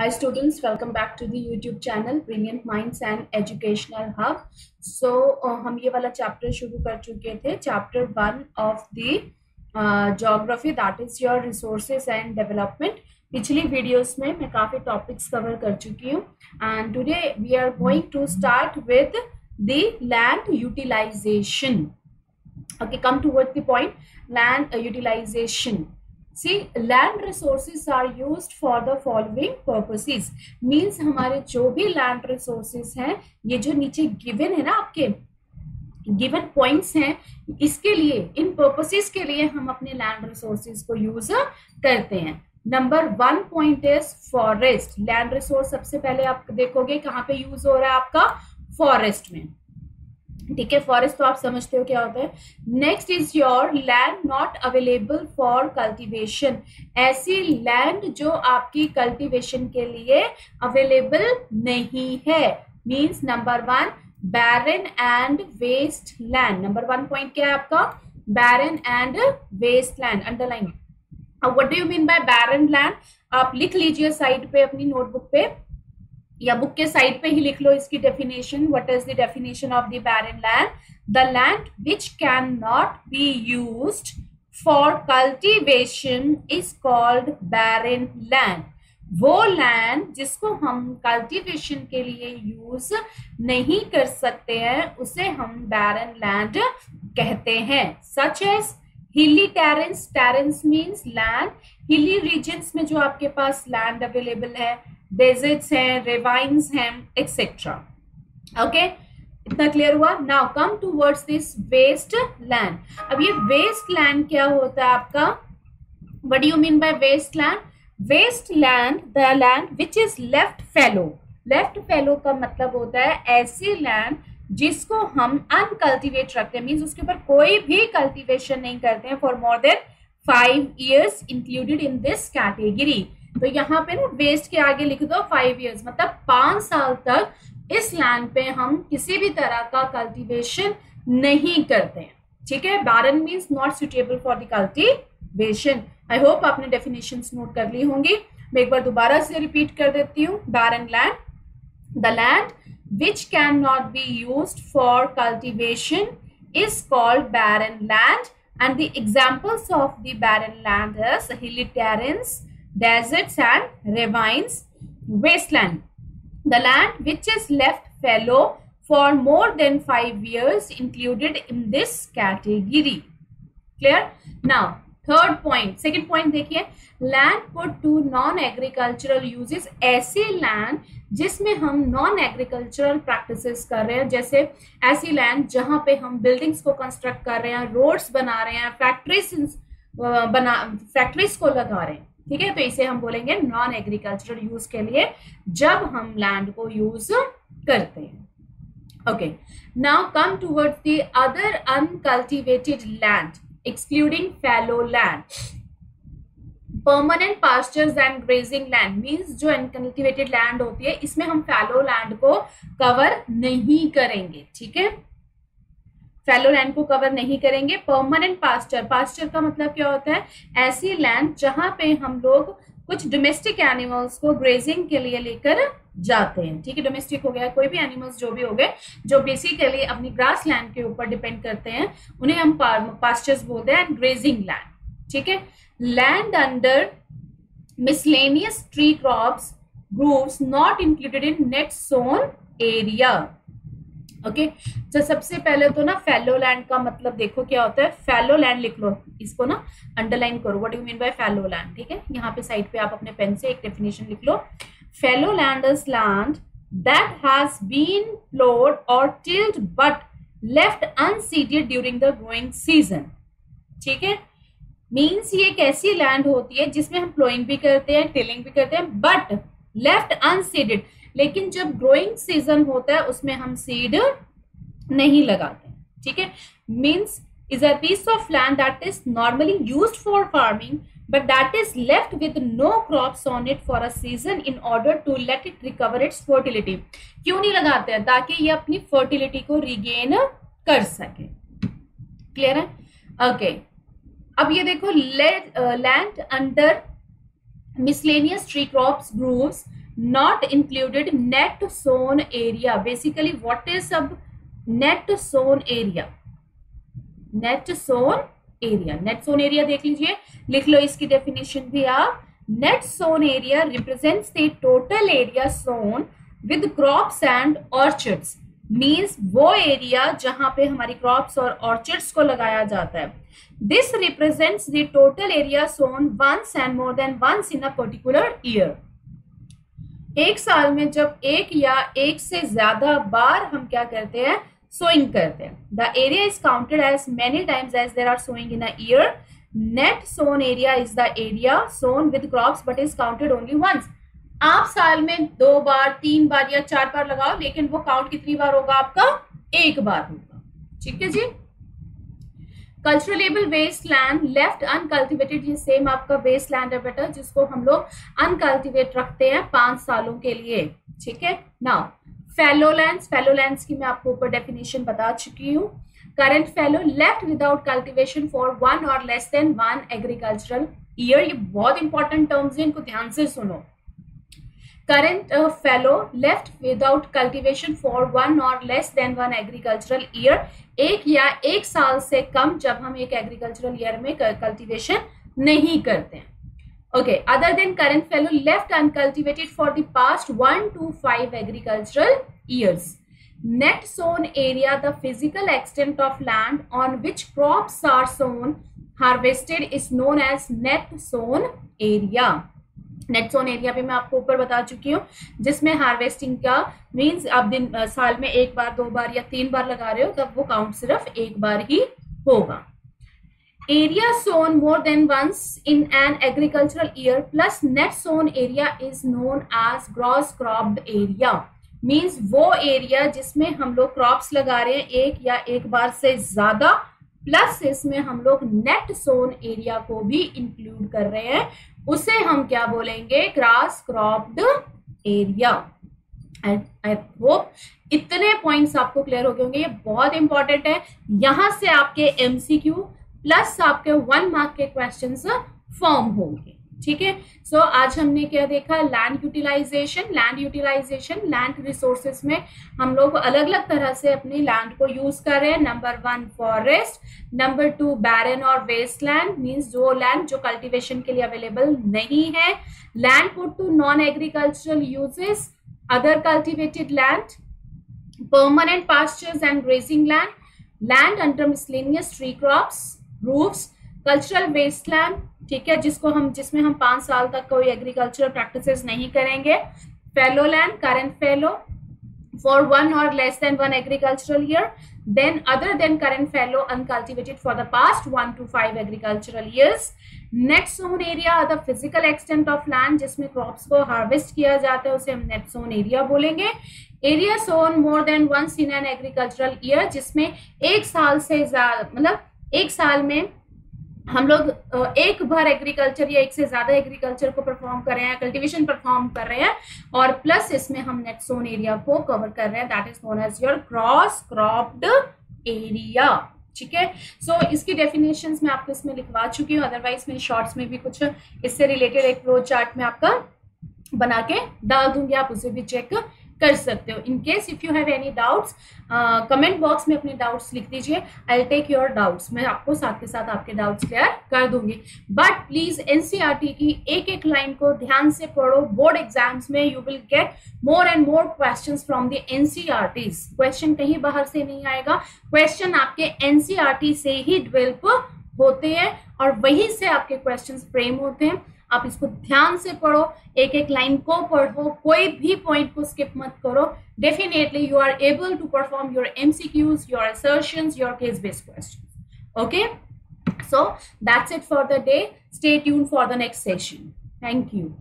Hi students, welcome back to the YouTube channel Brilliant Minds and Educational Hub. So हम ये वाला chapter शुरू कर चुके थे, chapter 1 of the geography, that is your resources and development. पिछली videos में मैं काफी टॉपिक्स कवर कर चुकी हूँ and today we are going to start with the land utilization. Okay, come towards the point. Land utilization. See, land resources are used for the following purposes. Means हमारे जो भी land resources हैं, ये जो नीचे given है ना आपके given points हैं, इसके लिए इन purposes के लिए हम अपने land resources को use करते हैं. Number 1 point is forest. Land resource सबसे पहले आप देखोगे कहाँ पे यूज हो रहा है आपका, फॉरेस्ट में. ठीक है, फॉरेस्ट तो आप समझते हो क्या होता है. Next is your land not available for cultivation. ऐसी लैंड जो आपकी कल्टीवेशन के लिए अवेलेबल नहीं है. Means number 1 barren and waste land. Number 1 point क्या है आपका, barren and waste land. Underline. What do you mean by barren land, आप लिख लीजिए साइड पे अपनी नोटबुक पे या बुक के साइड पे ही लिख लो इसकी definition. What is the definition of the barren land? The land which can not be used for cultivation is called barren land. वो लैंड जिसको हम कल्टीवेशन के लिए यूज नहीं कर सकते हैं उसे हम बैरन लैंड कहते हैं. Such as hilly terrains. Terrains means land. Hilly regions में जो आपके पास लैंड अवेलेबल है, डेजर्ट्स हैं, रेवाइन्स हैं, एक्सेट्रा. ओके, इतना क्लियर हुआ. Now come towards this waste land. अब ये वेस्ट लैंड क्या होता है आपका? What do you mean by waste land? Waste land, the land which is left fallow. Left fallow का मतलब होता है ऐसी लैंड जिसको हम अनकल्टिवेट रखते हैं. मीन्स उसके ऊपर कोई भी कल्टिवेशन नहीं करते हैं for more than 5 years included in this category. तो यहाँ पे ना वेस्ट के आगे लिख दो 5 years, मतलब 5 साल तक इस लैंड पे हम किसी भी तरह का कल्टीवेशन नहीं करते हैं. ठीक है, barren means not suitable for the cultivation. I hope आपने डेफिनेशंस नोट कर ली होंगी. मैं एक बार दोबारा से रिपीट कर देती हूँ. Barren land, the land which can not be used for cultivation is called barren land. And the examples of the barren land is हिली Terrence, deserts and ravines. Wasteland, the land which is left fallow for more than 5 years included in this category. Clear? Now third point, second point देखिए, land put to non-agricultural uses. ऐसी land जिसमें हम non-agricultural practices कर रहे हैं, जैसे ऐसी land जहां पे हम buildings को construct कर रहे हैं, roads बना रहे हैं, फैक्ट्रीज को लगा रहे हैं. ठीक है, तो इसे हम बोलेंगे नॉन एग्रीकल्चरल यूज के लिए जब हम लैंड को यूज करते हैं. Okay, now come towards the other uncultivated land excluding fallow land. Permanent pastures and grazing land means जो अनकल्टिवेटेड लैंड होती है इसमें हम फैलो लैंड को कवर नहीं करेंगे. ठीक है, फैलो लैंड को कवर नहीं करेंगे. परमानेंट पास्चर, पास्चर का मतलब क्या होता है? ऐसी लैंड जहां पे हम लोग कुछ डोमेस्टिक एनिमल्स को ग्रेजिंग के लिए लेकर जाते हैं. ठीक है, डोमेस्टिक हो गया, कोई भी एनिमल्स जो भी हो गए जो बेसिकली अपनी ग्रास लैंड के ऊपर डिपेंड करते हैं, उन्हें हम पास्चर्स बोलते हैं एंड ग्रेजिंग लैंड. ठीक है, land under miscellaneous tree crops groves not included in net sown area. Okay, तो सबसे पहले तो ना फैलो लैंड का मतलब देखो क्या होता है. फैलो लैंड लिख लो, इसको ना अंडरलाइन करो. What do you mean bye fallow land? ठीक है, यहाँ पे साइड पे आप अपने पेन से एक डेफिनेशन लिख लो. Fallow land is land that has been ploughed और tilled but left unseeded during the growing season. ठीक है, मीन्स ये एक ऐसी लैंड होती है जिसमें हम प्लोइंग भी करते हैं, टिलिंग भी करते हैं, बट लेफ्ट अनसीडेड. लेकिन जब ग्रोइंग सीजन होता है उसमें हम सीड नहीं लगाते. ठीक है, means is a piece of land that is normally used for farming but that is left with no crops on it for a season in order to let it recover its fertility. क्यों नहीं लगाते हैं? ताकि ये अपनी fertility को regain कर सके. क्लियर है? ओके, अब ये देखो, land under miscellaneous tree crops groves not included net sown area. Basically what is sub net sown area? Net sown area, net sown area देख लीजिए, लिख लो इसकी डेफिनेशन भी आप। Net sown area represents the total area Son with crops and orchards. Means वो area जहां पे हमारी क्रॉप्स और ऑर्चर्ड्स को लगाया जाता है। This represents the total area sown once and more than once in a particular year. एक साल में जब एक या एक से ज्यादा बार हम क्या करते हैं, sowing करते हैं। The area is counted as many times as there are sowing in a year. Net sown area is the area sown with crops but is counted only once. आप साल में 2 बार 3 बार या 4 बार लगाओ, लेकिन वो काउंट कितनी बार होगा आपका? एक बार होगा। ठीक है जी। कल्चरलेबल वेस्ट लैंड लेफ्ट अनकल्टिवेटेड, ये सेम आपका वेस्ट लैंड है बेटा, जिसको हम लोग अनकल्टिवेट रखते हैं 5 सालों के लिए। ठीक है। नाउ फैलो लैंड्स की मैं आपको ऊपर डेफिनेशन बता चुकी हूँ। Current fallow left without cultivation for 1 और लेस देन 1 एग्रीकल्चरल ईयर। ये बहुत इंपॉर्टेंट टर्म्स हैं, इनको ध्यान से सुनो। Current fallow left without cultivation for 1 और लेस देन 1 एग्रीकल्चरल ईयर, एक या एक साल से कम जब हम एक एग्रीकल्चरल ईयर में कल्टिवेशन नहीं करते हैं। Okay, other than current fallow left uncultivated for the past 1 to 5 agricultural years. Net sown area, the physical extent of land on which crops are sown, harvested is known as net sown area. Net sown area भी मैं आपको ऊपर बता चुकी हूँ, जिसमें harvesting का means आप साल में 1 बार 2 बार या 3 बार लगा रहे हो, तब वो काउंट सिर्फ 1 बार ही होगा। Area sown more than once in an agricultural year plus net sown area is known as gross cropped area. Means वो एरिया जिसमें हम लोग क्रॉप्स लगा रहे हैं एक या एक बार से ज्यादा, प्लस इसमें हम लोग नेट सोन एरिया को भी इंक्लूड कर रहे हैं, उसे हम क्या बोलेंगे? Grass cropped area. I hope इतने पॉइंट्स आपको क्लियर हो गए होंगे। ये बहुत इंपॉर्टेंट है, यहां से आपके एमसीक्यू प्लस आपके 1 मार्क के क्वेश्चंस फॉर्म होंगे। ठीक है। सो आज हमने क्या देखा? Land utilisation. लैंड रिसोर्सेस में हम लोग अलग अलग तरह से अपनी लैंड को यूज कर रहे हैं। नंबर 1 फॉरेस्ट, नंबर 2 बैरन और वेस्ट लैंड, मीन्स जो लैंड जो कल्टिवेशन के लिए अवेलेबल नहीं है। Land put to non agricultural uses, other cultivated land, permanent pastures and grazing land, land under miscellaneous tree crops, roofs, cultural wasteland. ठीक है, जिसमें हम 5 साल तक कोई एग्रीकल्चरल प्रैक्टिसेस नहीं करेंगे। Fallow land, current fallow for 1 और less than 1 agricultural year, then other than current fallow uncultivated for the past 1 to 5 agricultural years. Net sown area the physical extent of land जिसमें crops को harvest किया जाता है, उसे हम net sown area बोलेंगे। Area sown more than once in an agricultural year, जिसमें एक साल से ज्यादा, मतलब एक साल में हम लोग एक बार एग्रीकल्चर या एक से ज्यादा एग्रीकल्चर को परफॉर्म कर रहे हैं, कल्टीवेशन परफॉर्म कर रहे हैं, और प्लस इसमें हम नेट सोन एरिया को कवर कर रहे हैं, that is known as your cross cropped area. ठीक है। सो इसकी डेफिनेशंस मैं आपको इसमें लिखवा चुकी हूँ, अदरवाइज मैं शॉर्ट्स में भी कुछ इससे रिलेटेड एक फ्लो चार्ट में आपका बना के डाल दूंगी, आप उसे भी चेक कर सकते हो। In case if you have any doubts, comment box में अपने डाउट्स लिख दीजिए, I will take your doubts, मैं आपको साथ के साथ आपके डाउट्स क्लियर कर दूंगी। बट प्लीज एनसीईआरटी की एक एक लाइन को ध्यान से पढ़ो, बोर्ड एग्जाम्स में you will get more and more questions from the NCERTs. Question कहीं बाहर से नहीं आएगा, क्वेश्चन आपके एनसीईआरटी से ही डेवलप होते हैं और वहीं से आपके क्वेश्चंस फ्रेम होते हैं। आप इसको ध्यान से पढ़ो, एक एक लाइन को पढ़ो, कोई भी पॉइंट को स्किप मत करो। Definitely you are able to perform your MCQs, your assertions, your case based questions. Okay, so that's it for the day. Stay tuned for the next session. Thank you.